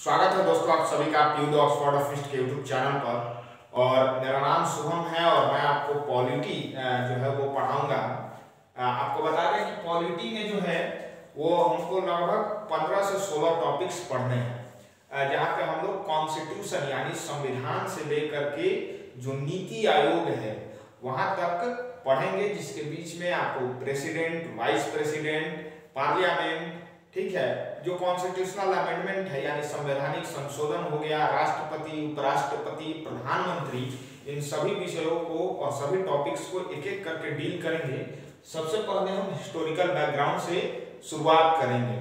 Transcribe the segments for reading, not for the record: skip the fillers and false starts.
स्वागत है दोस्तों आप सभी का पीयू द ऑक्सफोर्ड ऑफिस्ट के यूट्यूब चैनल पर। और मेरा नाम शुभम है और मैं आपको पॉलिटी जो है वो पढ़ाऊंगा। आपको बता दें कि पॉलिटी में जो है वो हमको लगभग 15 से 16 टॉपिक्स पढ़ने हैं, जहाँ पे हम लोग कॉन्स्टिट्यूशन यानी संविधान से लेकर के जो नीति आयोग है वहाँ तक पढ़ेंगे, जिसके बीच में आपको प्रेसिडेंट, वाइस प्रेसिडेंट, पार्लियामेंट, ठीक है, जो कॉन्स्टिट्यूशनल अमेंडमेंट है यानी संवैधानिक संशोधन हो गया, राष्ट्रपति, उपराष्ट्रपति, प्रधानमंत्री, इन सभी विषयों को और सभी टॉपिक्स को एक एक करके डील करेंगे। सबसे पहले हम हिस्टोरिकल बैकग्राउंड से शुरुआत करेंगे,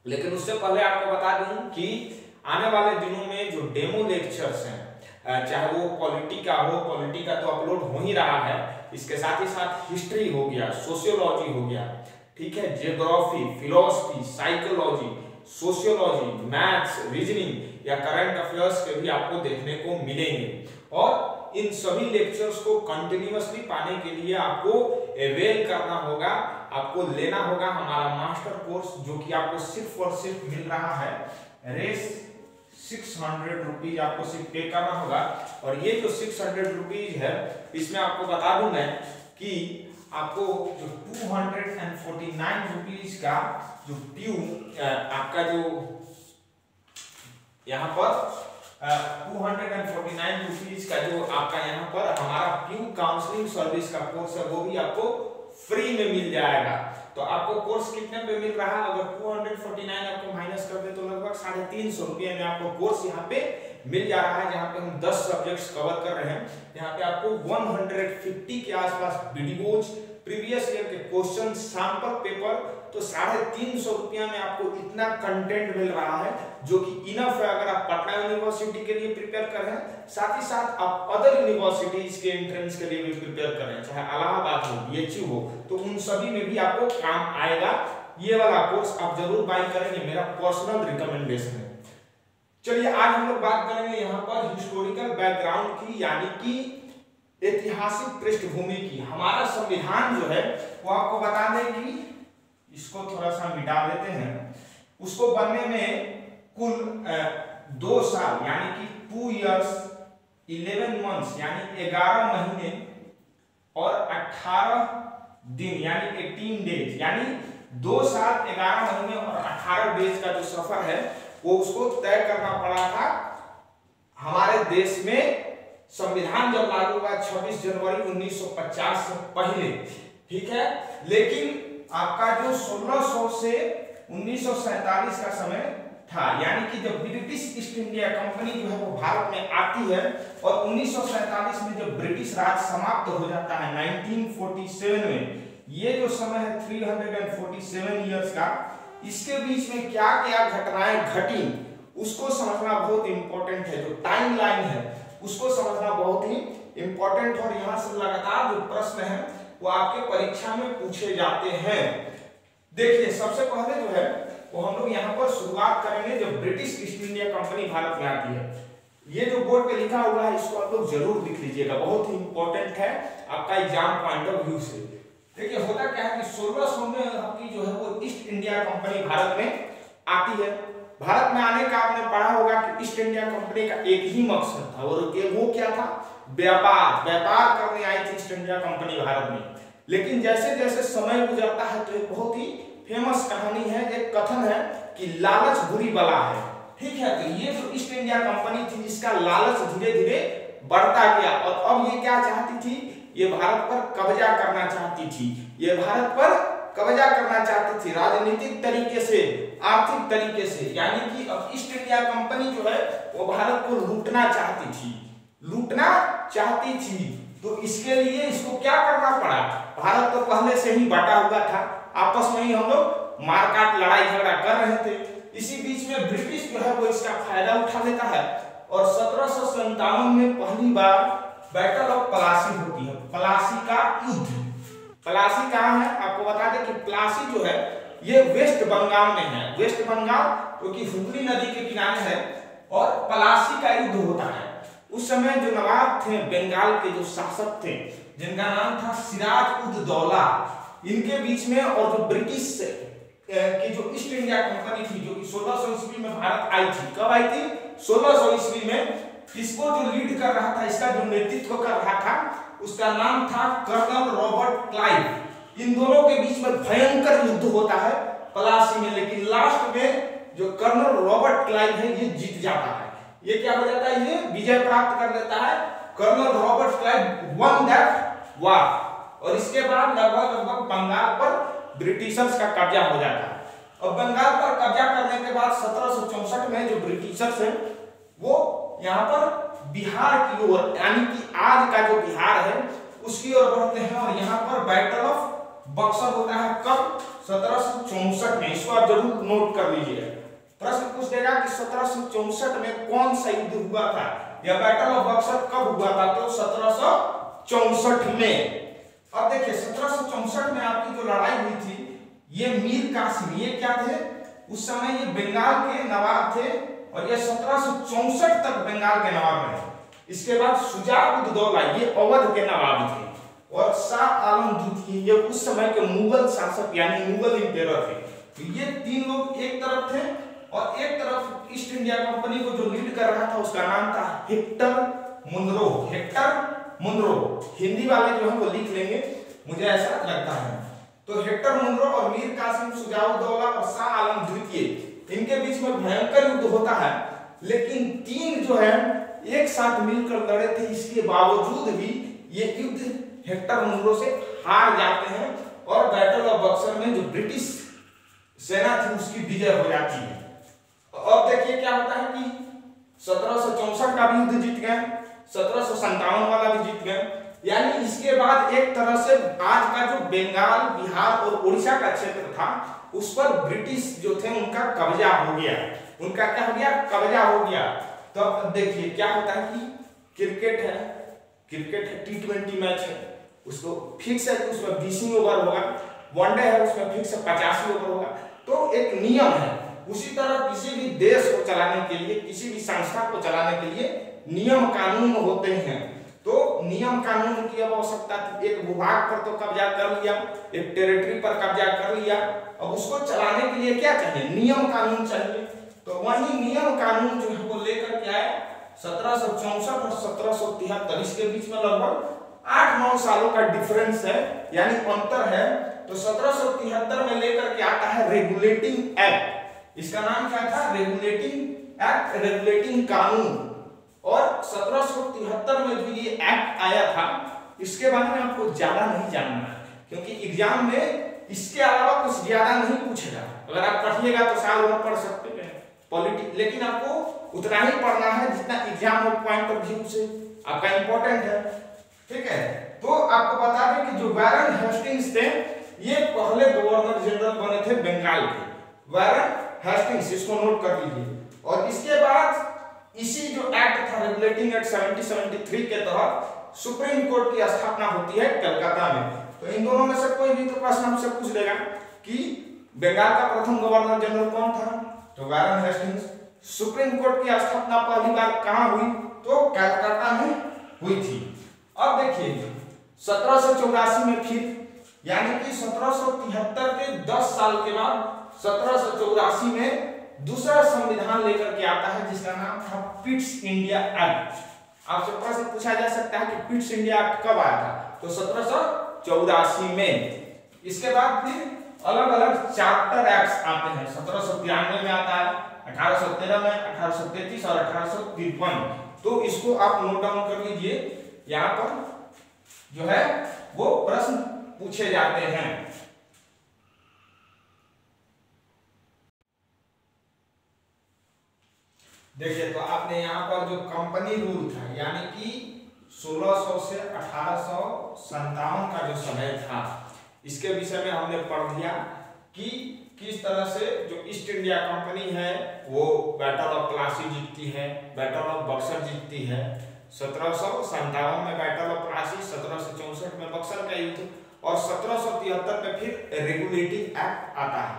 लेकिन उससे पहले आपको बता दूं कि आने वाले दिनों में जो डेमो लेक्चर्स हैं, चाहे वो पॉलिटी का हो, पॉलिटी का तो अपलोड हो ही रहा है, इसके साथ ही साथ हिस्ट्री हो गया, सोशियोलॉजी हो गया, ठीक है, geography, philosophy, psychology, sociology, maths, reasoning या करंट अफेयर्स के भी आपको देखने को मिलेंगे। और इन सभी लेक्चर्स को कंटिन्यूअसली पाने के लिए आपको अवेल करना होगा, आपको लेना होगा हमारा मास्टर कोर्स, जो कि आपको सिर्फ और सिर्फ मिल रहा है रेस 600 रुपीज आपको सिर्फ पे करना होगा। और ये जो 600 रुपीज है, इसमें आपको बता दूं मैं कि आपको जो 249 रुपीज का जो ड्यू आपका जो यहाँ पर 249 रुपीज का जो आपका यहाँ पर हमारा प्यू काउंसलिंग सर्विस का कोर्स है, वो भी आपको फ्री में मिल जाएगा। तो आपको कोर्स कितने पे मिल रहा है? अगर 249 आपको माइनस कर दे तो लगभग 350 रुपये में आपको कोर्स यहाँ पे मिल जा रहा है, जहाँ पे हम 10 सब्जेक्ट्स कवर कर रहे हैं। यहाँ पे आपको 150 के आसपास वीडियोज, प्रीवियस ईयर के क्वेश्चन, सैंपल पेपर, तो 350 रुपया में आपको इतना कंटेंट मिल रहा है, जो कि इनफ है अगर आप पटना यूनिवर्सिटी के लिए प्रिपेयर कर रहे हैं, साथ ही साथ आप अदर यूनिवर्सिटीज के एंट्रेंस के लिए भी प्रिपेयर कर रहे हैं, चाहे इलाहाबाद हो, बीएचयू हो, तो उन सभी में भी आपको काम आएगा। ये वाला कोर्स आप जरूर बाय करेंगे, मेरा पर्सनल रिकमेंडेशन है। चलिए आज हम लोग बात करेंगे यहाँ पर हिस्टोरिकल बैकग्राउंड की, यानी कि ऐतिहासिक पृष्ठभूमि की। हमारा संविधान जो है वो आपको बता दें कि इसको थोड़ा सा मिटा देते हैं, उसको बनने में कुल 2 साल यानी कि 2 years 11 months यानी 11 महीने और 18 दिन यानी 18 days, यानी 2 साल 11 महीने और 18 डेज का जो सफर है वो उसको तय करना पड़ा था। हमारे देश में संविधान जब लागू हुआ 26 जनवरी 1950 से पहले, ठीक है, लेकिन आपका जो 1600 से 1947 का समय था, यानी कि जब ब्रिटिश ईस्ट इंडिया कंपनी जो है वो भारत में आती है और 1947 में जब ब्रिटिश राज समाप्त हो जाता है 1947 में, ये जो समय है 347 इयर्स का, इसके बीच में क्या क्या घटनाएं घटी उसको समझना बहुत इंपॉर्टेंट है। जो टाइम लाइन है उसको समझना बहुत ही इंपॉर्टेंट, और यहाँ से लगातार जो प्रश्न है वो आपके परीक्षा में पूछे जाते हैं। देखिए सबसे पहले जो है वो हम लोग यहाँ पर शुरुआत करेंगे जब British east India company Bharat में आती है। ये जो बोर्ड पे लिखा हुआ है इसको आप लोग जरूर लिख लीजिएगा, बहुत ही इंपॉर्टेंट है आपका एग्जाम पॉइंट ऑफ व्यू से। देखिए होता क्या है कि 1600 में आपकी जो है वो ईस्ट इंडिया कंपनी भारत में आती है। भारत में आने का आपने पढ़ा होगा कि ईस्ट इंडिया कंपनी का एक ही मकसद था, और वो क्या था? व्यापार करने आई थी ईस्ट इंडिया कंपनी भारत में। लेकिन जैसे जैसे समय गुजरता है तो एक बहुत ही फेमस कहानी है, एक कथन है कि लालच बुरी बला है, ठीक है। तो ये जो ईस्ट इंडिया कंपनी थी इसका लालच धीरे धीरे बढ़ता गया, और अब ये क्या चाहती थी? ये भारत पर कब्जा करना चाहती थी, ये भारत पर कब्जा करना चाहती थी राजनीतिक तरीके से, आर्थिक तरीके से, यानी कि अब ईस्ट इंडिया कंपनी जो है वो भारत को लूटना चाहती थी। तो इसके लिए इसको क्या करना पड़ा? भारत तो पहले से ही बटा हुआ था, आपस में ही हम लोग मारकाट लड़ाई झगड़ा कर रहे थे। इसी बीच में ब्रिटिश जो है वो इसका फायदा उठा लेता है, और 1757 में पहली बार बैटल ऑफ प्लासी होती है, प्लासी का युद्ध। प्लासी कहाँ है? आपको बता दें कि प्लासी जो है ये वेस्ट बंगाल में है, वेस्ट बंगाल जो कि हुगली नदी के किनारे है, और प्लासी का युद्ध होता है। उस समय जो नवाब थे, बंगाल के जो शासक थे, जिनका नाम था सिराज उद दौला, इनके बीच में और जो ब्रिटिश कि जो ईस्ट इंडिया कंपनी थी, जो कि 1600 ईस्वी में भारत आई थी। कब आई थी? 1600 ईस्वी में। इसको जो लीड कर रहा था, इसका जो नेतृत्व कर रहा था, उसका नाम था कर्नल रॉबर्ट क्लाइव। इन दोनों के बीच में भयंकर युद्ध होता है प्लासी में, लेकिन लास्ट में जो कर्नल रॉबर्ट क्लाइव है ये जीत जाता है। ये क्या हो जाता है? ये विजय प्राप्त कर लेता है। Colonel Robert Clive won that war. और इसके बाद लगभग बंगाल पर ब्रिटिशर्स का कब्जा हो जाता है। और बंगाल पर कब्जा करने के बाद 1764 में जो ब्रिटिशर्स हैं वो यहाँ पर बिहार की ओर, यानी कि आज का जो बिहार है उसकी ओर बढ़ते हैं। और यहाँ पर बैटल ऑफ बक्सर होता है। कब? 1764 में। इसको आप जरूर नोट कर लीजिए। प्रश्न पूछ देगा कि 1764 में कौन सा युद्ध हुआ था, या बैटल ऑफ बक्सर कब हुआ था? तो 1764 में। अब देखिए 1764 में आपकी जो लड़ाई हुई थी, ये मीर कासिम, ये क्या थे? उस समय ये बंगाल के नवाब थे और ये 1764 तक बंगाल के नवाब रहे। इसके बाद शुजा-उद-दौला, ये अवध के नवाब थे। और शाह आलम द्वितीय, ये उस समय के मुगल शासक यानी मुगल एम्परर थे। तो ये तीन लोग एक तरफ थे और एक तरफ ईस्ट इंडिया कंपनी को जो लीड कर रहा था उसका नाम था Hector Munro. Hector Munro, Hindi वाले जो है वो लिख लेंगे, मुझे ऐसा लगता है। तो हेक्टर मुनरो और मीर कासिम, शुजा-उद-दौला और शाह आलम द्वितीय, इनके बीच में भयंकर युद्ध होता है। लेकिन तीन जो है एक साथ मिलकर लड़े थे, इसके बावजूद भी ये युद्ध हेक्टर मुनरो से हार जाते हैं और बैटल ऑफ बक्सर में जो ब्रिटिश सेना थी उसकी विजय हो जाती है। अब देखिए क्या होता है कि 1764 का भी युद्ध जीत गए, 1757 वाला भी जीत गए। यानी इसके बाद एक तरह से आज का जो बंगाल, बिहार और उड़ीसा का क्षेत्र था उस पर ब्रिटिश जो थे उनका कब्जा हो गया। उनका क्या हो गया? कब्जा हो गया। तो अब देखिए क्या होता है कि क्रिकेट है T20 मैच है, उसको फिक्स है कि उसमें 20 ओवर होगा। वनडे है उसमें फिक्स 85 ओवर होगा। तो एक नियम है। उसी तरह किसी भी देश को चलाने के लिए, किसी भी संस्था को चलाने के लिए नियम कानून होते हैं। तो नियम कानून की अब आवश्यकता थी। एक भूभाग पर तो कब्जा कर लिया, एक टेरिटरी पर कब्जा कर लिया, अब उसको चलाने के लिए क्या चाहिए? नियम कानून चाहिए। तो वही नियम कानून जो है वो लेकर के आए 1764 और 1773। इसके बीच में लगभग 8-9 सालों का डिफरेंस है, यानी अंतर है। तो 1773 में लेकर के आता है रेगुलेटिंग एक्ट। इसका नाम क्या था? रेगुलेटिंग एक्ट, रेगुलेटिंग कानून। और 1773 में जो ये एक्ट आया था इसके बारे में आपको ज्यादा नहीं जानना है, क्योंकि एग्जाम में इसके अलावा कुछ ज्यादा नहीं पूछेगा। अगर आप पढ़िएगा तो साल भर पढ़ सकते हैं पॉलिटिक्स, लेकिन आपको उतना ही पढ़ना है जितना एग्जाम पॉइंट ऑफ व्यू से आपका इंपॉर्टेंट है। ठीक है, तो आपको बता दें कि जो वारन हेस्टिंग्स थे ये पहले गवर्नर जनरल बने थे बंगाल के। वारन हेस्टिंग्स, इसको नोट कर लीजिए। और इसके बाद इसी जो एक्ट था रेगुलेटिंग एक्ट 1773 के तहत सुप्रीम कोर्ट की स्थापना होती है कलकत्ता में। तो इन दोनों में से कोई भी तो प्रश्न हमसे पूछ लेगा कि बंगाल का प्रथम गवर्नर जनरल कौन था? तो वारन हेस्टिंग्स। सुप्रीम कोर्ट की स्थापना पहली बार कहां हुई? तो कलकत्ता में हुई थी। अब देखिए 1784 में फिर, यानी कि 1773 के 10 साल के बाद 1784 में दूसरा संविधान लेकर के आता है जिसका नाम था पिट्स इंडिया एक्ट। आपसे प्रश्न पूछा जा सकता है कि पिट्स इंडिया एक्ट कब आया था? तो 1784 में। इसके बाद फिर अलग अलग चार्टर एक्ट्स आते हैं। 1793 में आता है, 1813 में, 1833 और 1853। तो इसको आप नोट डाउन कर लीजिए, यहाँ पर जो है वो प्रश्न पूछे जाते हैं। देखिए तो आपने यहाँ पर जो कंपनी रूल था, यानी कि 1600 से 1857 का जो समय था, इसके विषय में हमने पढ़ लिया कि किस तरह से जो ईस्ट इंडिया कंपनी है वो बैटल ऑफ प्लासी जीतती है, बैटल ऑफ बक्सर जीतती है। 1757 में बैटल ऑफ प्लासी, 1764 में बक्सर का युद्ध और 1773 में फिर रेगुलेटिंग एक्ट आता है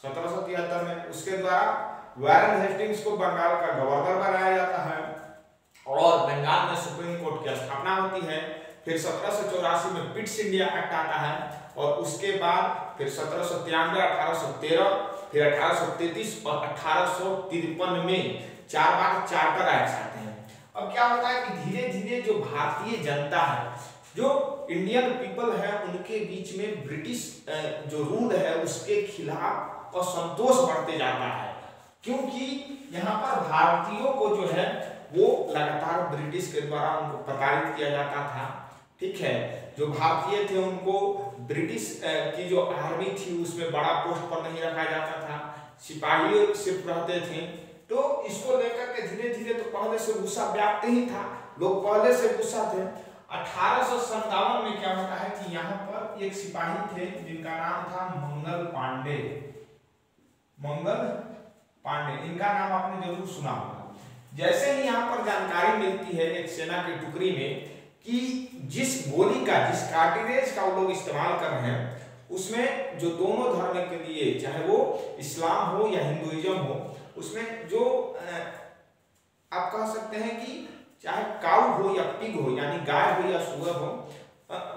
1773 में। उसके द्वारा वारन हेस्टिंग्स को बंगाल का गवर्नर बनाया जाता है और बंगाल में सुप्रीम कोर्ट की स्थापना होती है। फिर 1784 में पिट्स इंडिया एक्ट आता है और उसके बाद फिर 1793, 1813, फिर 1833 और 1853 में 4 बार चार्टर एक्ट आते हैं। अब क्या होता है कि धीरे धीरे जो भारतीय जनता है, जो इंडियन पीपल है, उनके बीच में ब्रिटिश जो रूल है उसके खिलाफ असंतोष बढ़ते जाता है, क्योंकि यहाँ पर भारतीयों को जो है वो लगातार ब्रिटिश के द्वारा उनको प्रताड़ित किया जाता था। ठीक है, जो भारतीय थे उनको ब्रिटिश की जो आर्मी थी उसमें बड़ा पोस्ट पर नहीं रखा जाता था, सिपाही सिर्फ रहते थे। तो इसको लेकर के धीरे धीरे तो पहले से गुस्सा व्याप्त ही था, लोग पहले से गुस्सा थे। 1857 में क्या होता है कि यहाँ पर एक सिपाही थे जिनका नाम था मंगल पांडे। मंगल पांडे, इनका नाम आपने जरूर सुना होगा। जैसे ही यहाँ पर जानकारी मिलती है एक सेना की टुकड़ी में कि जिस गोली का, जिस कार्टिलेज का वो लोग इस्तेमाल कर रहे हैं उसमें जो दोनों धर्म के लिए, चाहे वो इस्लाम हो या हिंदुइज्म हो, उसमें जो आप कह सकते हैं कि चाहे काऊ हो या पिग हो, यानी गाय हो या सुअर हो,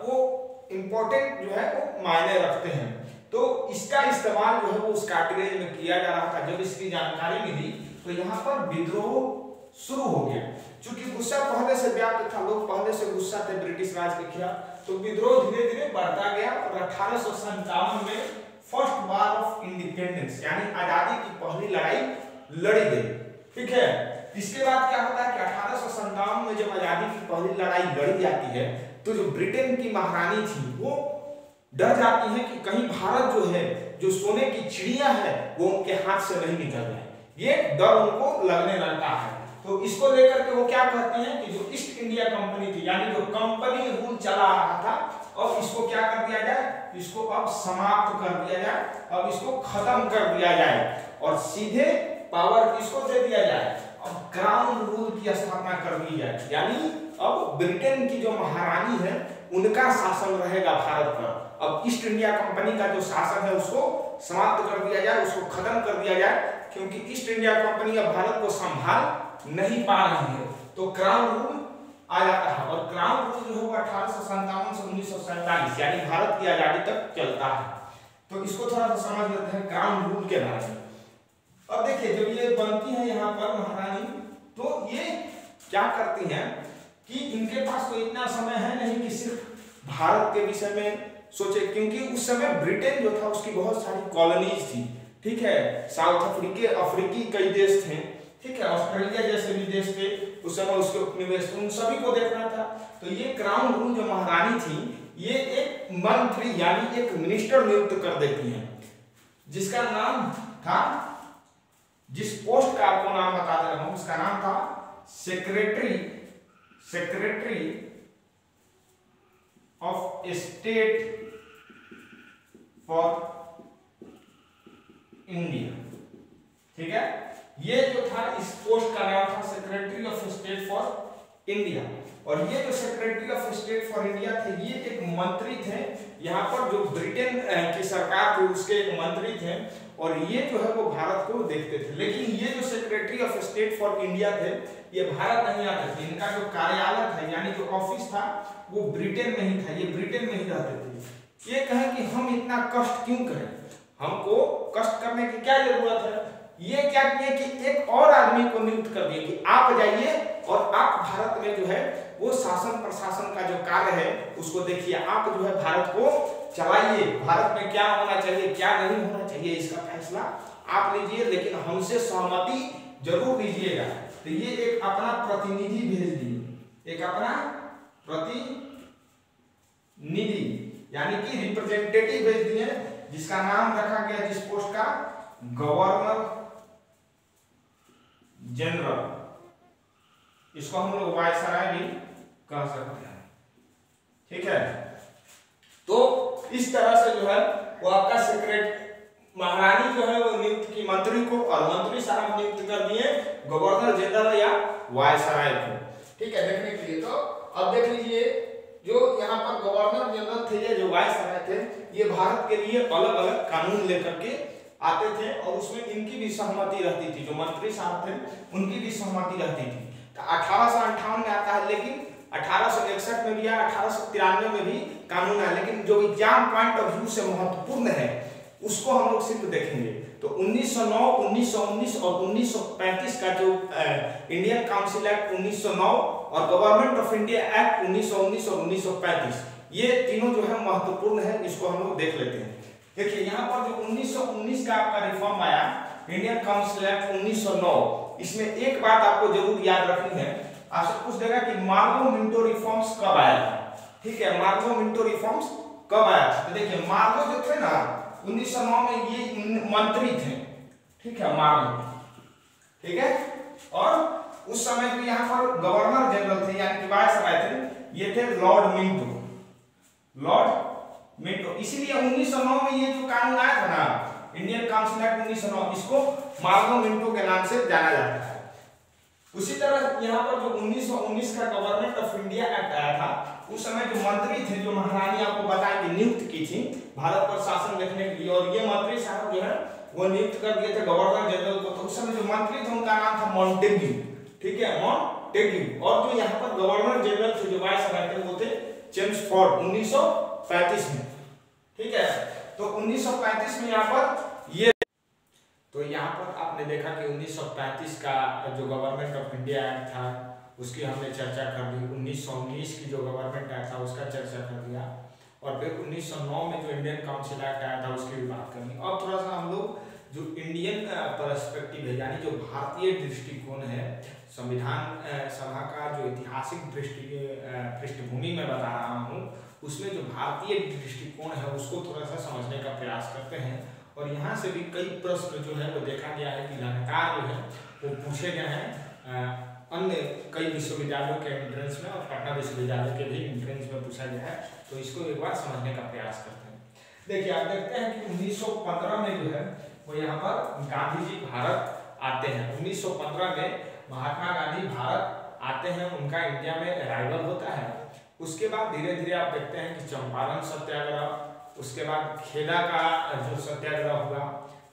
वो इम्पोर्टेंट जो है वो मायने रखते हैं। तो इसका इस्तेमाल जो है वो उस कार्टिलेज में किया जा रहा था। जब इसकी जानकारी मिली तो यहाँ पर विद्रोह शुरू हो गया। चूंकि गुस्सा पहले से व्याप्त था, लोग पहले से गुस्सा थे ब्रिटिश राज के खिलाफ, तो विद्रोह धीरे धीरे बढ़ता गया और 1857 में फर्स्ट वार ऑफ इंडिपेंडेंस यानी आजादी की पहली लड़ाई लड़ी गई। ठीक है, इसके बाद क्या होता है कि 1857 में जब आजादी की पहली लड़ाई लड़ी जाती है तो जो ब्रिटेन की महारानी थी वो डर जाती है कि कहीं भारत जो है, जो सोने की चिड़िया है, वो उनके हाथ से नहीं निकल जाए। ये डर उनको लगने लगता है। तो इसको लेकर के वो क्या कहती हैं कि जो ईस्ट इंडिया कंपनी थी, यानी जो कंपनी रूल चला रहा था, अब इसको क्या कर दिया जाए, इसको अब समाप्त कर दिया जाए, अब इसको खत्म कर दिया जाए और सीधे पावर किसको दे दिया जाए, अब क्राउन रूल की स्थापना कर दी जाए। यानी अब ब्रिटेन की जो महारानी है उनका शासन रहेगा भारत पर। अब ईस्ट इंडिया कंपनी का जो शासन है उसको समाप्त कर दिया जाए, उसको खत्म कर दिया जाए, क्योंकि ईस्ट इंडिया कंपनी अब भारत को संभाल नहीं पा रही है। तो क्राउन रूल आ जाता है और क्राउन रूल जो है 1857 से 1947 यानी भारत की आजादी तक चलता है। तो इसको थोड़ा सा समझ लेते हैं क्राउन रूल के बारे में। अब देखिए जब ये बनती है यहाँ पर महारानी, तो ये क्या करती हैं कि इनके पास तो इतना समय है नहीं कि सिर्फ भारत के विषय में सोचे, क्योंकि उस समय ब्रिटेन जो था उसकी बहुत सारी कॉलोनीज थी। ठीक है, साउथ अफ्रीकी कई देश थे, ठीक है, ऑस्ट्रेलिया जैसे भी देश थे उस समय, उसके उपनिवेश, उन सभी को देखना था। तो ये क्राउन रूल जो महारानी थी ये एक मंत्री यानी एक मिनिस्टर नियुक्त कर देती हैं, जिसका नाम था, जिस पोस्ट का आपको नाम बता दे रहा हूं उसका नाम था secretary of state for India. ठीक है, ये जो था इस पोस्ट का नाम था secretary of state for India. और ये जो secretary of state for India थे ये एक मंत्री थे, यहाँ पर जो ब्रिटेन की सरकार थी उसके एक मंत्री थे और ये जो है वो भारत को देखते थे। लेकिन ये जो secretary of state for India थे ये भारत नहीं आते थे, इनका जो कार्यालय था यानी जो ऑफिस था वो ब्रिटेन में ही था, ये ब्रिटेन में ही रहते थे। ये कहें कि हम इतना कष्ट क्यों करें, हमको कष्ट करने की क्या जरूरत है। ये क्या किए कि एक और आदमी को नियुक्त कर दिए कि आप जाइए और आप भारत में जो है वो शासन प्रशासन का जो कार्य है उसको देखिए, आप जो है भारत को चलाइए, भारत में क्या होना चाहिए क्या नहीं होना चाहिए इसका फैसला आप लीजिए, लेकिन हमसे सहमति जरूर लीजिएगा। तो ये एक अपना प्रतिनिधि भेज दिए, एक अपना प्रतिनिधि यानी कि रिप्रेजेंटेटिव भेज दिए, जिसका नाम रखा गया जिस पोस्ट का गवर्नर जनरल, इसको हम लोग वायसराय भी कह सकते हैं। ठीक है, तो इस तरह से जो है वो आपका सेक्रेटरी महारानी जो है वो नियुक्त की मंत्री को और मंत्री साहब नियुक्त कर दिए गवर्नर जनरल या वायसराय को। ठीक है, देखने के लिए तो अब देख लीजिए जो यहाँ पर गवर्नर जनरल थे या जो वायसराय थे ये भारत के लिए अलग अलग कानून लेकर के आते थे और उसमें इनकी भी सहमति रहती थी, जो मंत्री साहब थे उनकी भी सहमति रहती थी। तो 1858 में आता है, लेकिन 1861 में भी आया, 1893 में भी कानून आया, लेकिन जो एग्जाम पॉइंट ऑफ व्यू से महत्वपूर्ण है उसको हम लोग सिर्फ देखेंगे। तो 1909, 1919 और 1935 का जो इंडियन काउंसिल एक्ट 1909 और गवर्नमेंट ऑफ इंडिया एक्ट 1919 और 1935, ये तीनों जो है महत्वपूर्ण है, इसको हम लोग देख लेते हैं। देखिए यहाँ पर जो 1919 का आपका रिफॉर्म आया, इंडियन काउंसिल एक्ट 1909, इसमें एक बात आपको जरूर याद रखनी है, आपसे पूछ देगा कि मार्लो मिंटो रिफॉर्म्स कब आया था। ठीक है, मार्लो मिंटो रिफॉर्म्स कब आया था? तो देखिए मार्लो जो थे ना 1909 में ये मंत्री थे, ठीक है, मार्लो, ठीक है, और उस समय जो यहाँ पर गवर्नर जनरल थे यानी कि वायसराय थे, ये थे लॉर्ड मिंटो, लॉर्ड मिंटो। इसीलिए 1909 में ये जो कानून आया था ना, इंडियन काउंसिल एक्ट 1909, इसको मार्लो मिंटो के नाम से जाना जाता है। उसी तरह यहाँ पर जो 1919 का गवर्नमेंट ऑफ इंडिया एक्ट आया था, उस समय जो मंत्री थे, जो महारानी आपको बताया कि नियुक्त की थी भारत पर शासन रखने के लिए, और ये मंत्री साहब जो है वो नियुक्त कर दिए थे गवर्नर जनरल को। तो उस समय जो मंत्री थे उनका नाम था मॉन्टेग्यू, ठीक है, मॉन्टेग्यू। और जो यहाँ पर गवर्नर जनरल थे, जो वायसराय थे, वो थे चेम्सफोर्ड 1935 में, ठीक है। तो 1935 में यहाँ पर ये, तो यहाँ पर आपने देखा कि 1935 का जो गवर्नमेंट ऑफ इंडिया एक्ट था उसकी हमने चर्चा कर दी, 1919 की जो गवर्नमेंट एक्ट था उसका चर्चा कर दिया, और फिर 1909 में जो इंडियन काउंसिल एक्ट आया था उसकी भी बात करनी। और थोड़ा सा हम लोग जो इंडियन पर्सपेक्टिव है, यानी जो भारतीय दृष्टिकोण है, संविधान सभा का जो ऐतिहासिक पृष्ठभूमि में बता रहा हूँ, उसमें जो भारतीय दृष्टिकोण है उसको थोड़ा सा समझने का प्रयास करते हैं। और यहाँ से भी कई प्रश्न जो है वो देखा गया है कि लगातार जो है वो पूछे गए हैं अन्य कई विश्वविद्यालयों के एंट्रेंस में, और पटना विश्वविद्यालय के भी एंट्रेंस में पूछा गया है। तो इसको एक बार समझने का प्रयास करते हैं। देखिए आप देखते हैं कि 1915 में जो है वो यहाँ पर गांधी जी भारत आते हैं। 1915 में महात्मा गांधी भारत आते हैं, उनका इंडिया में अराइवल होता है। उसके बाद धीरे धीरे आप देखते हैं कि चंपारण सत्याग्रह, उसके बाद खेड़ा का जो सत्याग्रह हुआ,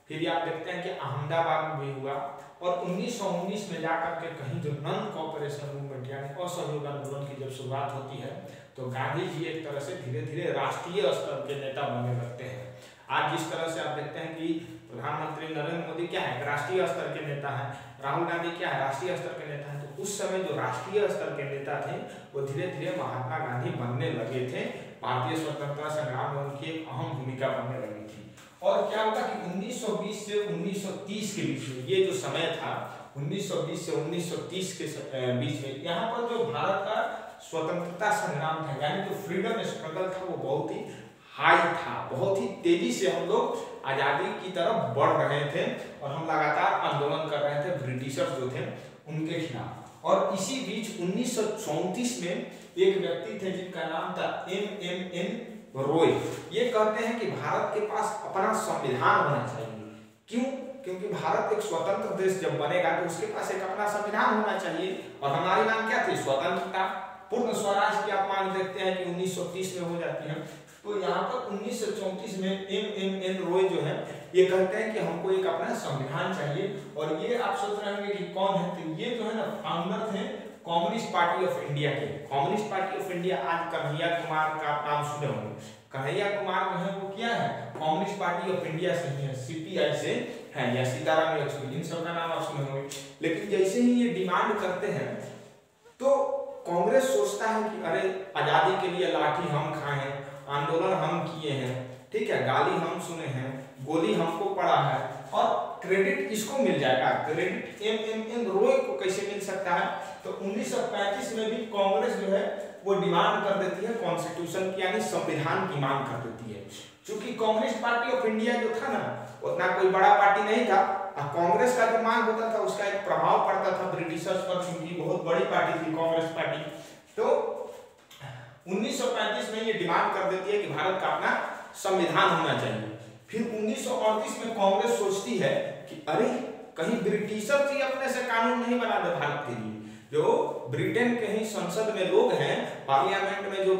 फिर आप देखते हैं कि अहमदाबाद में भी हुआ, और 1919 में जाकर के कहीं जो नॉन कोऑपरेशन मूवमेंट यानी असहयोग आंदोलन की जब शुरुआत होती है, तो गांधी जी एक तरह से धीरे धीरे राष्ट्रीय स्तर के नेता बनने लगते हैं। आज जिस तरह से आप देखते हैं कि प्रधानमंत्री नरेंद्र मोदी क्या है, राष्ट्रीय स्तर के नेता हैं, राहुल गांधी क्या है, राष्ट्रीय स्तर के नेता हैं। तो उस समय जो राष्ट्रीय स्तर के नेता थे वो धीरे धीरे महात्मा गांधी बनने लगे थे। भारतीय स्वतंत्रता संग्राम में उनकी एक अहम भूमिका बनने लगी थी। और क्या होगा कि 1920 से 1930 के बीच में, ये जो समय था 1920 से 1930 के बीच में, यहाँ पर जो भारत का स्वतंत्रता संग्राम था, यानी जो फ्रीडम स्ट्रगल था, वो बहुत ही हाई था, बहुत ही तेजी से हम लोग आजादी की तरफ बढ़ रहे थे, और हम लगातार आंदोलन कर रहे थे ब्रिटिशर्स जो थे उनके खिलाफ। और इसी बीच 1934 में एक व्यक्ति थे जिनका नाम था MMN रॉय। ये कहते हैं कि भारत के पास अपना संविधान होना चाहिए। क्यों? क्योंकि भारत एक स्वतंत्र देश जब बनेगा तो उसके पास एक अपना संविधान होना चाहिए। और हमारी मांग क्या थी? स्वतंत्रता, पूर्ण स्वराज की आप मांग देखते हैं कि 1930 में हो जाती है। तो यहाँ पर 1934 में MMN रॉय जो है ये कहते हैं कि हमको एक अपना संविधान चाहिए। और ये आप सोच रहे होंगे कि कौन है, तो ये जो है ना फाउंडर थे कम्युनिस्ट पार्टी ऑफ इंडिया के। कम्युनिस्ट पार्टी ऑफ इंडिया, आज कन्हैया कुमार का आप नाम सुने होंगे। कन्हैया कुमार जो है वो क्या है, कम्युनिस्ट पार्टी ऑफ इंडिया से है, CPI से है, या सीताराम येचुरी, इन सब का नाम आप सुने होंगे। लेकिन जैसे ही ये डिमांड करते हैं तो कांग्रेस सोचता है कि अरे आजादी के लिए लाठी हम खाए हैं, आंदोलन हम किए हैं, ठीक है, गाली हम सुने हैं, गोली हमको पड़ा है, और क्रेडिट किसको मिल जाएगा? क्रेडिट MMN रॉय को कैसे मिल सकता है? तो 1935 में भी कांग्रेस जो है वो डिमांड कर देती है कॉन्स्टिट्यूशन की, यानी संविधान की मांग कर देती है। क्योंकि कम्युनिस्ट पार्टी ऑफ इंडिया जो था ना, उतना कोई बड़ा पार्टी नहीं था, और कांग्रेस का जो मांग होता था उसका एक प्रभाव पड़ता था ब्रिटिशर्स पर, क्योंकि बहुत बड़ी पार्टी थी कांग्रेस पार्टी। तो 1935 में ये डिमांड कर देती है कि भारत का अपना संविधान होना चाहिए। फिर 1938 में कांग्रेस सोचती है कि अरे कहीं ब्रिटिशर्स ही अपने से कानून नहीं बना दे भारत के लिए। जो ब्रिटेन के ही संसद में लोग हैं, पार्लियामेंट में जो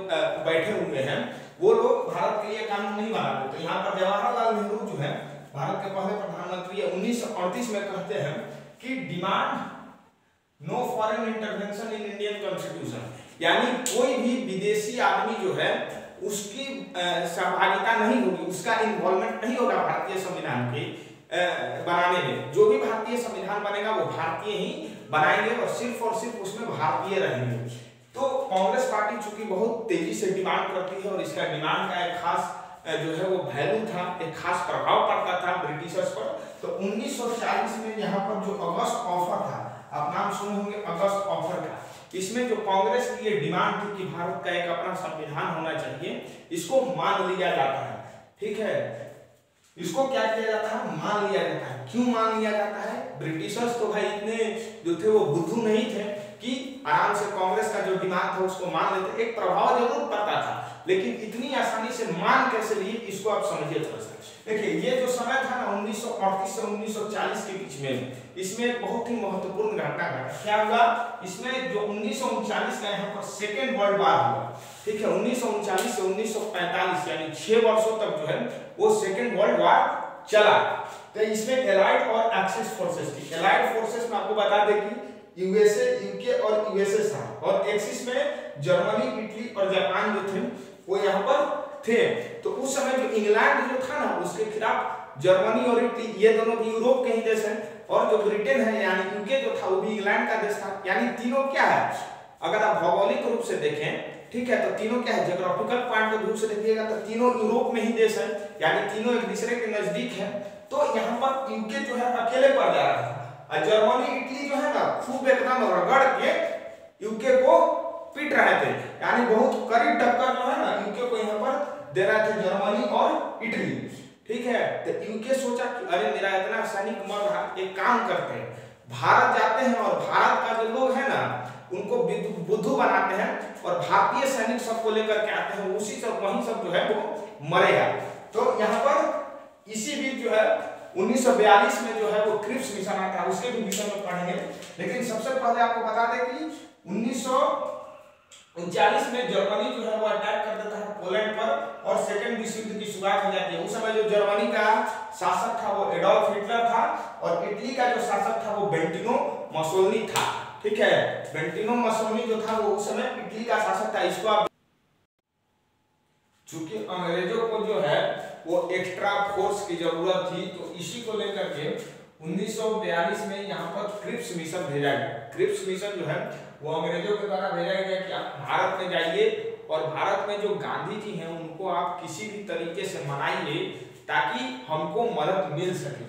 बैठे हुए हैं, वो लोग भारत के लिए कानून नहीं बना दे। तो यहाँ पर जवाहरलाल नेहरू जो है भारत के पहले प्रधानमंत्री, 1938 में कहते हैं कि demand no foreign intervention in Indian constitution, यानी कोई भी विदेशी आदमी जो है उसकी सहभागिता नहीं होगी, उसका इन्वॉल्वमेंट नहीं होगा भारतीय संविधान के बनाने में। जो भी भारतीय संविधान बनेगा वो भारतीय ही बनाएंगे और सिर्फ उसमें भारतीय रहेंगे। तो कांग्रेस पार्टी चूंकि बहुत तेजी से डिमांड करती है और इसका डिमांड का एक खास जो है वो वैल्यू था, एक खास प्रभाव पड़ता था ब्रिटिशर्स पर। तो 1940 में यहाँ पर जो अगस्त ऑफर था, आप नाम सुने होंगे अगस्त ऑफर का, इसमें जो कांग्रेस की ये डिमांड थी कि भारत का एक अपना संविधान होना चाहिए, इसको मान लिया जाता है। ठीक है, इसको क्या किया जाता है, मान लिया जाता है। क्यों मान लिया जाता है? ब्रिटिशर्स तो भाई इतने जो थे वो बुद्धू नहीं थे कि आराम से कांग्रेस का जो डिमांड था उसको मान लेते। एक प्रभाव जरूर पड़ता था, लेकिन इतनी आसानी से मान कैसे लिए, इसको आप समझिए थोड़ा सा। देखिए ये जो समय था ना 1938 से 1940 के बीच में, इसमें एक बहुत ही महत्वपूर्ण घटना घटा। क्या हुआ इसमें? जो 1939 का यहाँ पर सेकेंड वर्ल्ड वार हुआ। ठीक है, 1939 से 1945 यानी 6 वर्षों तक जो है वो सेकेंड वर्ल्ड वार चला। तो इसमें एलाइड और एक्सिस फोर्सेस थी। एलाइड फोर्सेस में आपको बता दें कि यूएसए, यूके और यूएसए था, और एक्सिस में जर्मनी, इटली और जापान जो थे वो यहाँ पर थे। तो उस समय जो इंग्लैंड जो था ना उसके खिलाफ जर्मनी और इटली, ये दोनों भी यूरोप के ही देश हैं, और जो ब्रिटेन है यानी यूके जो था वो भी इंग्लैंड का देश था। यानी तीनों क्या है, अगर आप भौगोलिक रूप से देखें, ठीक है, तो तीनों क्या है, ज्योग्राफिकल पॉइंट ऑफ व्यू से देखिएगा तो तीनों यूरोप में ही देश है, यानी तीनों एक दूसरे के नजदीक है। तो यहाँ पर यूके जो है अकेले पड़ जा रहा था, और जर्मनी इटली जो है ना खूब एकदम रगड़ के यूके को पीट रहे थे, यानी बहुत करीब टक्कर जो है ना यूके को यहाँ पर दे रहे थे जर्मनी और इटली। ठीक है, तो यूके सोचा कि अरे मेरा इतना सैनिक मर रहा, एक काम करते हैं, भारत जाते हैं और भारत का जो लोग है ना उनको बुद्धू बनाते हैं और भारतीय सैनिक सबको लेकर के आते हैं, उसी सब वहीं सब जो है वो मरेगा। तो यहाँ पर इसी बीच जो है 1942 में जो है वो क्रिप्स मिशन आता है, उसके भी विषय में पढ़ेंगे। लेकिन सबसे पहले आपको बता दें कि 1939 में जर्मनी जो है वो अटैक कर देता है पोलैंड पर और सेकेंड विश्व युद्ध की शुरुआत हो जाती है। उस समय जो जर्मनी का शासक था वो एडोल्फ हिटलर था और इटली का जो शासक था वो बेंटिनो मसोलिनी था। ठीक है, बेंटिनो मसोलिनी जो था वो उस समय इटली का शासक था। इसको आप चूंकि अंग्रेजों को जो है वो एक्स्ट्रा फोर्स की जरूरत थी, तो इसी को लेकर के 1942 में यहाँ पर क्रिप्स मिशन भेजा गया। क्रिप्स मिशन जो है वो अंग्रेजों के द्वारा भेजा गया कि आप भारत में जाइए और भारत में जो गांधी जी हैं उनको आप किसी भी तरीके से मनाइए ताकि हमको मदद मिल सके।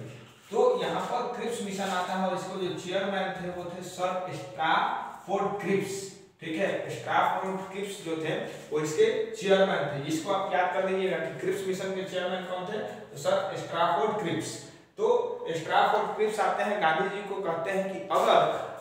तो यहाँ पर क्रिप्स मिशन आता है और इसको जो चेयरमैन थे वो थे सर स्ट्रैफोर्ड क्रिप्स। ठीक है, स्ट्रैफोर्ड क्रिप्स जो थे वो इसके चेयरमैन थे। इसको आप याद कर लीजिएगा कि क्रिप्स मिशन के चेयरमैन कौन थे, तो सर स्ट्रैफोर्ड क्रिप्स। तो स्ट्रैफोर्ड क्रिप्स आते हैं, गांधी जी को कहते हैं कि अगर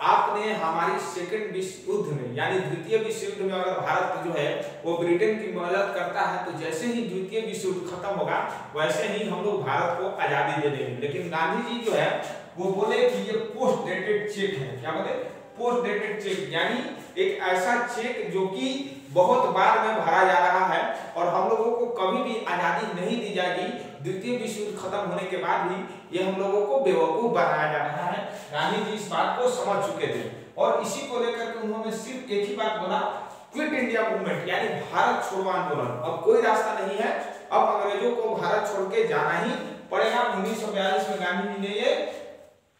आपने हमारी सेकेंड विश्व युद्ध में यानी द्वितीय विश्व युद्ध में अगर भारत जो है वो ब्रिटेन की मदद करता है तो जैसे ही द्वितीय विश्व युद्ध खत्म होगा वैसे ही हम लोग भारत को आजादी दे देंगे। लेकिन गांधी जी जो है वो बोले कि ये पोस्ट डेटेड चेक है। क्या बोले? पोस्ट डेटेड चेक, यानी एक ऐसा चेक जो कि बहुत बाद में भरा जा रहा है और हम लोगों को कभी भी आजादी नहीं दी जाएगी। द्वितीय विश्व युद्ध खत्म होने के बाद भी ये हम लोगों को बेवकूफ बनाया जा रहा है। गांधी जी इस बात को समझ चुके थे और इसी को लेकर के उन्होंने सिर्फ एक ही बात बोला, क्विट इंडिया मूवमेंट, यानी भारत छोड़ो आंदोलन। अब कोई रास्ता नहीं है, अब अंग्रेजों को भारत छोड़ के जाना ही पड़ेगा। 1942 में गांधी जी ने ये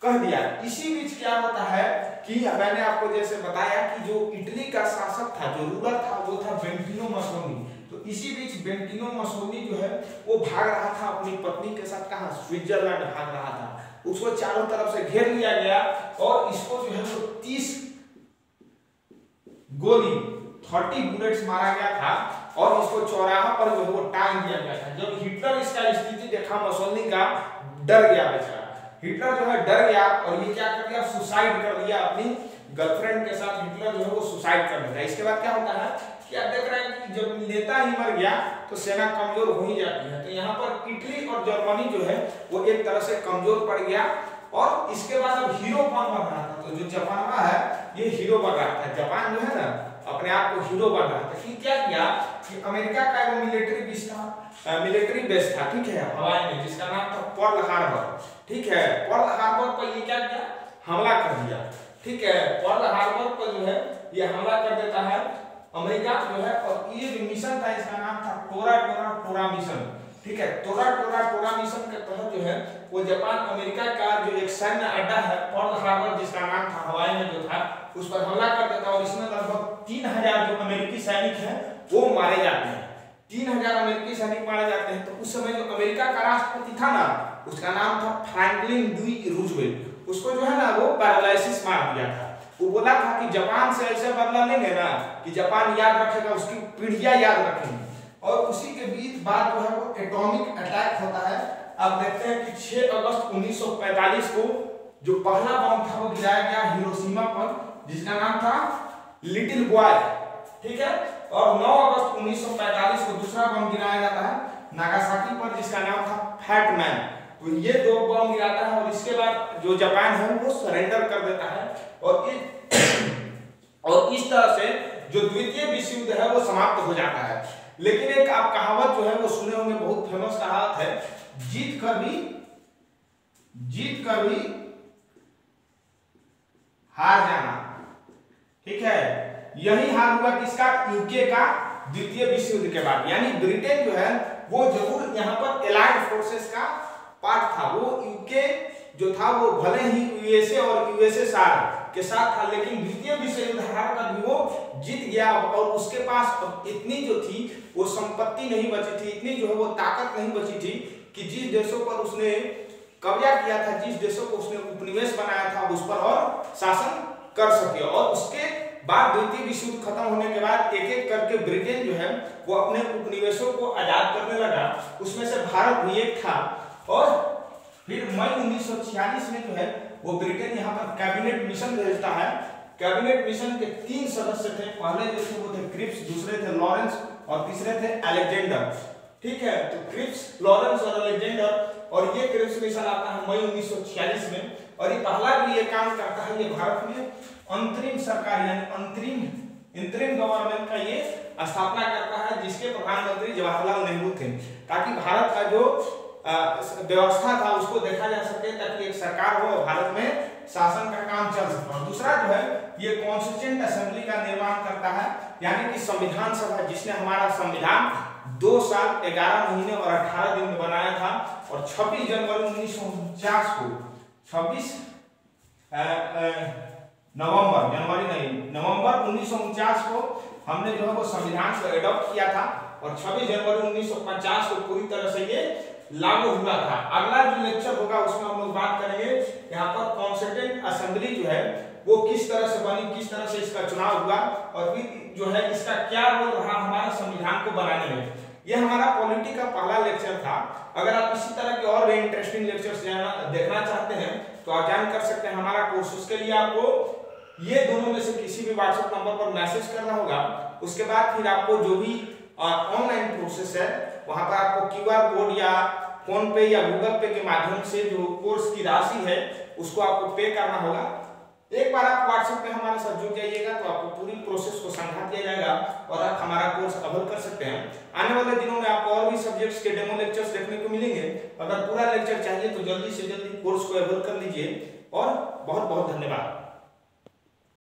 कह दिया। इसी बीच क्या होता है कि मैंने आपको जैसे बताया कि जो इटली का शासक था, जो रूलर था, वो था बेंटिनो मसोलिनी। तो इसी बीच बेंटिनो मसोलिनी जो है वो भाग रहा था अपनी पत्नी के साथ, कहां? स्विट्जरलैंड भाग रहा था। उसको चारों तरफ से घेर लिया गया और इसको जो है वो 30 गोली 30 बुलेट्स मारा गया था और इसको चौराहा पर जो है वो टांग दिया गया था। जब हिटलर इसका स्थिति देखा मसोलिनी का, डर गया बेचारा। हिटलर जो है डर गया और ये क्या कर दिया, सुसाइड कर दिया अपनी गर्लफ्रेंड के साथ। हिटलर जो है वो सुसाइड कर देता है। इसके बाद क्या होता है कि आप देख रहे हैं कि जब नेता ही मर गया तो सेना कमजोर हो ही जाती है। तो यहाँ पर इटली और जर्मनी जो है वो एक तरह से कमजोर पड़ गया और इसके बाद अब हीरो कौन बन रहा था? तो जो जापान है ये हीरो बन रहा था। जापान जो है ना अपने आप को हीरो बन रहा था कि क्या किया कि अमेरिका का वो मिलिट्री बेस था, ठीक है, हवाई में, जिसका नाम था पर्ल हार्बर। ठीक है, पर्ल हार्बर पर ये क्या किया, हमला कर दिया। ठीक है, पर्ल हार्बर पर जो है ये हमला कर देता है अमेरिका जो है, और ये जो मिशन था इसका नाम था टोरा टोरा टोरा मिशन। ठीक है, टोरा टोरा टोरा मिशन के तहत जो है वो जापान अमेरिका का जो एक सैन्य अड्डा है पर्ल हार्बर, जिसका नाम था हवाई में जो था, उस पर हमला कर देता है और इसमें लगभग 3000 जो अमेरिकी सैनिक हैं वो मारे जाते हैं। 3000 अमेरिकी सैनिक मारे जाते हैं। तो उस समय जो अमेरिका का राष्ट्रपति था ना, उसका नाम था फ्रैंकलिन डी रूजवेल्ट। उसको जो है ना वो पैरालिसिस मार दिया था। वो बोला था कि जापान से ऐसे बदला लेंगे ना कि जापान याद रखेगा, उसकी पीढ़ियां याद रखेंगी। और उसी के बीच बाद जो है वो एटॉमिक अटैक होता है। अब देखते हैं कि 6 अगस्त 1945 को जो पहला बम था वो गिराया गया हिरोशिमा पर, जिसका नाम था लिटिल बॉय। ठीक है, और 9 अगस्त 1945 को दूसरा बम गिराया जाता है नागासाकी पर, जिसका नाम था फैट मैन। तो ये 2 बम गिराता है और इसके बाद जो जापान है वो सरेंडर कर देता है और इस तरह से जो द्वितीय विश्व युद्ध है वो समाप्त हो जाता है। लेकिन एक आप कहावत जो है वो सुने होंगे, बहुत फेमस कहावत है, जीत कर भी हार जाना। ठीक है, यही हाल हुआ किसका? यूके का द्वितीय विश्व युद्ध के बाद। यानी ब्रिटेन जो है वो जरूर यहाँ पर एलाइड फोर्सेस का पार्ट था। वो यूके जो था वो भले ही यूएसए और यूएसएसआर के साथ था, लेकिन द्वितीय विश्व युद्ध हार कर भी वो जीत गया और उसके पास इतनी जो थी वो संपत्ति नहीं बची थी, इतनी जो है वो ताकत नहीं बची थी कि जिस देशों पर उसने कब्जा किया था, जिस देशों को उसने उपनिवेश बनाया था, उस पर और शासन कर सके। और उसके बाद द्वितीय विश्व युद्ध खत्म होने के बाद एक एक करके ब्रिटेन जो है वो अपने उपनिवेशों को आजाद करने लगा। उसमें से भारत भी एक था। और फिर मई 1946 में जो है वो ब्रिटेन यहाँ पर कैबिनेट मिशन भेजता है। कैबिनेट मिशन के 3 सदस्य थे। पहले जो थे वो थे क्रिप्स, दूसरे थे लॉरेंस और तीसरे थे अलेक्जेंडर। ठीक है, तो क्रिप्स, लॉरेंस और अलेक्जेंडर, और ये क्रिप्स मिशन आता है मई 1946 में। और ये पहला भी ये काम करता है, ये भारत में अंतरिम सरकार यानी इंतरिम गवर्नमेंट का ये स्थापना करता है, जिसके प्रधानमंत्री जवाहरलाल नेहरू थे, ताकि भारत का जो व्यवस्था था उसको देखा जा सके, ताकि एक सरकार हो भारत में शासन का काम चल सके। और दूसरा जो है ये कॉन्स्टिट्यूएंट असेंबली का निर्माण करता है, यानी कि संविधान सभा, जिसने हमारा संविधान 2 साल 11 महीने और 18 दिन में बनाया था। और 26 जनवरी 1949 को 26 नवंबर 1949 को हमने जो है वो संविधान को एडॉप्ट किया था और 26 जनवरी 1950 को पूरी तरह से ये लागू हुआ था। अगला जो लेक्चर होगा उसमें हम लोग बात करेंगे यहाँ पर कॉन्स्टिट्यूएंट असेंबली जो है वो किस तरह से बनी, किस तरह से इसका चुनाव हुआ और फिर जो है इसका क्या रोल रहा हमारा संविधान को बनाने में। यह हमारा पॉलिटी का पहला लेक्चर था। अगर आप इसी तरह के और भी इंटरेस्टिंग लेक्चर्स देखना चाहते हैं तो आप ज्वाइन कर सकते हैं हमारा कोर्स। उसके लिए आपको ये दोनों में से किसी भी व्हाट्सएप नंबर पर मैसेज करना होगा। उसके बाद फिर आपको जो भी ऑनलाइन प्रोसेस है वहां पर आपको क्यूआर कोड या फोन पे या गूगल पे के माध्यम से जो कोर्स की राशि है उसको आपको पे करना होगा। एक बार आप व्हाट्सएप पे हमारे साथ जुड़ जाइएगा तो आपको पूरी प्रोसेस को समझा दिया जाएगा और आप हमारा कोर्स अवेल कर सकते हैं। आने वाले दिनों में आपको और भी सब्जेक्ट्स के डेमो लेक्चर्स देखने को मिलेंगे। अगर पूरा लेक्चर चाहिए तो जल्दी से जल्दी कोर्स को अवेल कर लीजिए और बहुत बहुत धन्यवाद।